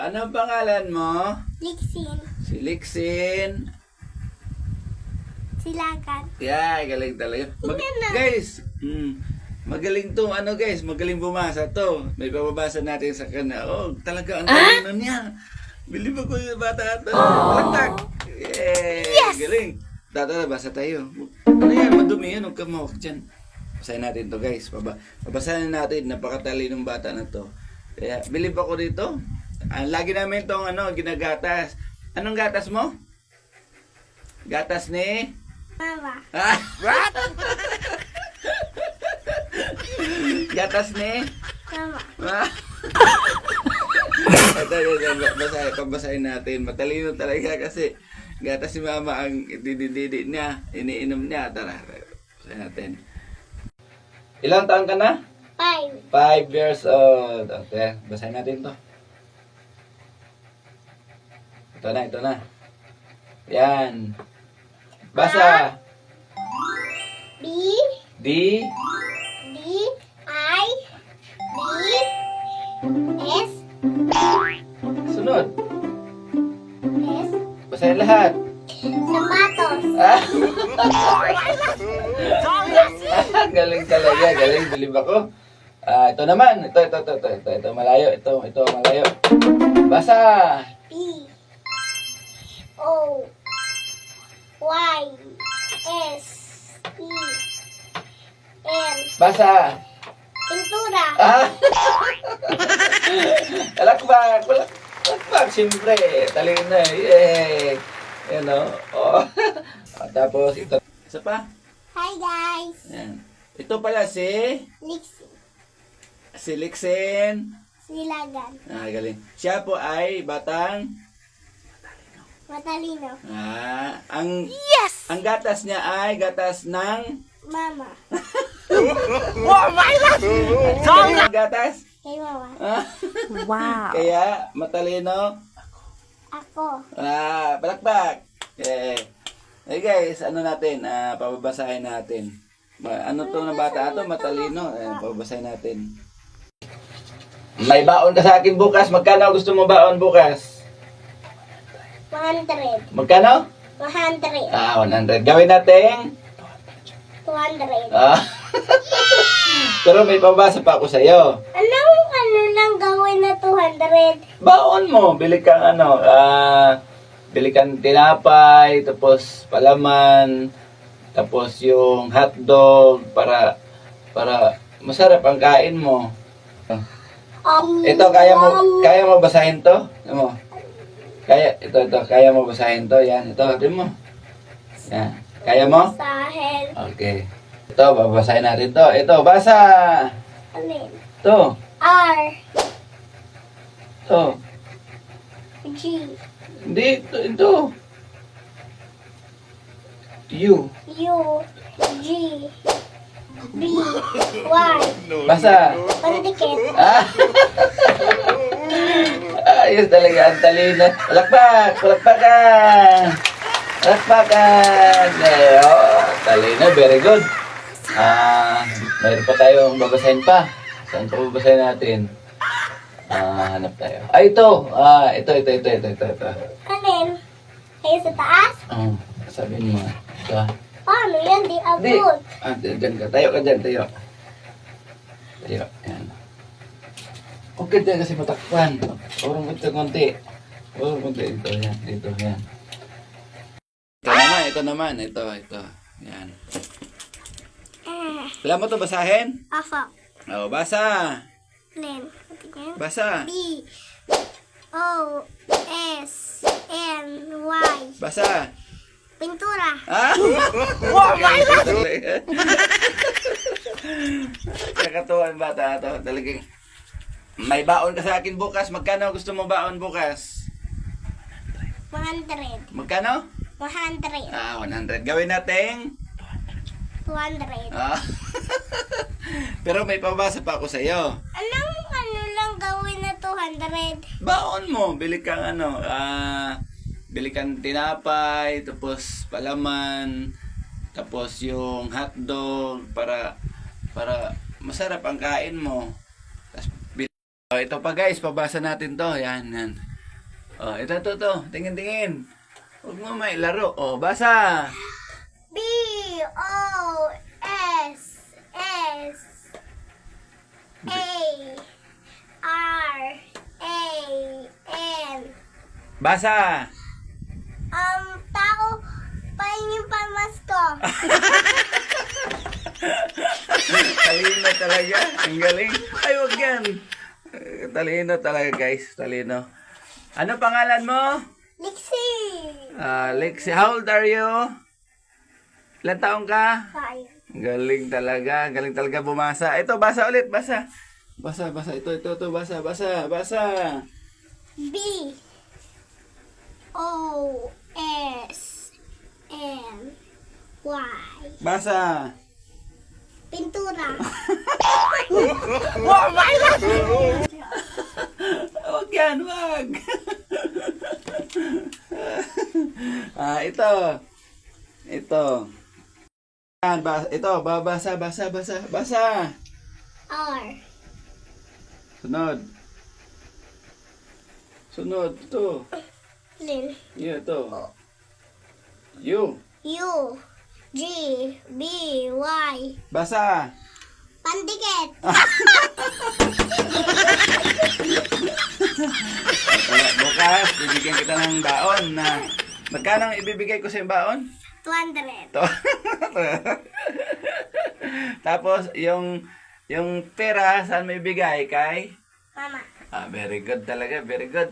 Ano ang pangalan mo? Lixin. Si Lixin. Silagan. Yeah, galing talaga. Tingnan na. Guys, magaling to, guys, magaling bumasa to. May pababasa natin sa kanya. Oh, talaga ang talino niya. Bilib ako yung bata ito. Lagtag. Yes! Galing. Tata, basa tayo. Ano yan? Madumi yan. Huwag ka mawak dyan. Basahin natin to, guys. Babasahin natin. Napakatalinong bata na to. Kaya, bilib ako dito. Lagi namin tong ginagatas. Anong gatas mo? Gatas ni? Mama. What? Gatas ni? Mama. Pabasahin natin. Matalino talaga kasi gatas si mama ang didididi niya. Iniinom niya. Tara, basahin natin. Ilang taon ka na? 5. 5 years old. Okay, basahin natin to. Ito na. Yan. Basa. B. D. D. I. B. S. Sunod. S. Basahin lahat. Sapatos. Galing talaga. Galing. Bilib ako. Ito naman. Ito malayo. Ito malayo. Basa. P. O. Y. S. E. N. Basa. Pintura. Palakpak. Siyempre. Talino na. Yay. Yan o. Oh. Tapos ito. Isa pa. Hi guys. Yan. Ito pala si Lixin. Lixin. Silagan. Galing. Siya po ay batang Matalino. ang gatas niya ay gatas ng Mama. ang gatas. Kay mama. Wow. Kaya matalino. Ako. Palakpak. Hey guys, natin? Pababasahin natin. Ano to na bata ito? Matalino. Pababasahin natin. May baon ka sa akin bukas. Magkano gusto mo baon bukas? 100. Magkano? 100. 100. Gawin natin. 200. Pero may pabasa pa ako sa'yo. Ano lang gawin na 200? Baon mo. Bili kang bili kang tinapay, tapos palaman, tapos yung hotdog para masarap ang kain mo. Ito, kaya mo basahin to? Ano mo? Kaya mo basahin to? Yan, ito, hatin mo. Yan. Kaya mo? Sahel. Okay. Ito, babasahin natin to. Ito, basa! Alin? Ito, R. ito. G. Hindi, ito. U. U. G. B. Y. Basa! Pandikit. Ayos talaga ang talino. Palakpakan! Palakpakan! Talino, very good. Mayroon pa tayong babasahin pa. Saan pa babasahin natin? Hanap tayo. Ito. Ito. Alin? Kayo sa taas? Sabihin mo. Ito. Paano yan? Di Hindi. abot. Dyan ka. Tayo ka dyan. Tayo. Yan. Okay dyan kasi matakpan. Orong ito konti. Dito. Yan. Dito. Yan. Ito naman. Ito. Yan. Alam mo ito basahin? Afa. Basa. Alin? Basa. B. O. S. N. Y. Basa. Pintura. Oh my God! Kakatuwan bata ito. Talagang may baon ka sa akin bukas. Magkano gusto mo baon bukas? 100. Magkano? 100. 100. Gawin natin. 200. Pero may pabasa pa ako sa'yo. Ano lang gawin na 200? Baon mo. Bili kang tinapay, tapos palaman, tapos yung hotdog para masarap ang kain mo. Tapos, ito pa guys, pabasa natin to. Yan. Oh, ito, to. Tingin. Huwag mo may laro. Oh, basa. BOSSARAN. Basa. Tao pa yung pamasko. Talino talaga. Ang galing. Ay, huwag yan. Talino talaga, guys. Talino. Ano pangalan mo? Lixi. Lexi. How old are you? Ilan taong ka? 5. Galing talaga. Galing talaga bumasa. Ito, basa ulit. Basa. Basa. Ito. Basa. BOSSNY. Basa. Pintura. Huwag yan, huwag. Ito. Yan, ito, basa. R. Sunod, ito. Lin. Yeah, ito. U. U. G. B. Y. Basa. Pandikit. Bukas, bibigyan kita ng baon na... Magkano ang ibibigay ko sa yung baon? 200. To. Tapos, yung pera, saan mo ibigay? Kay? Mama. Very good talaga. Very good.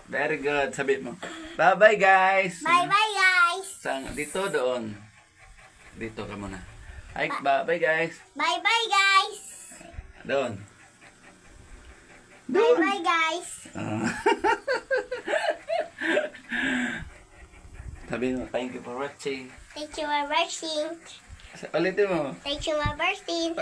Very good. Sabi mo. Bye-bye, guys. Bye-bye, guys. Dito, doon. Dito ka muna. Ay, bye-bye, guys. Bye-bye, guys. Doon. Bye-bye, guys. Sabi mo, thank you for watching. Thank you for watching. Ulitin mo. Thank you for watching.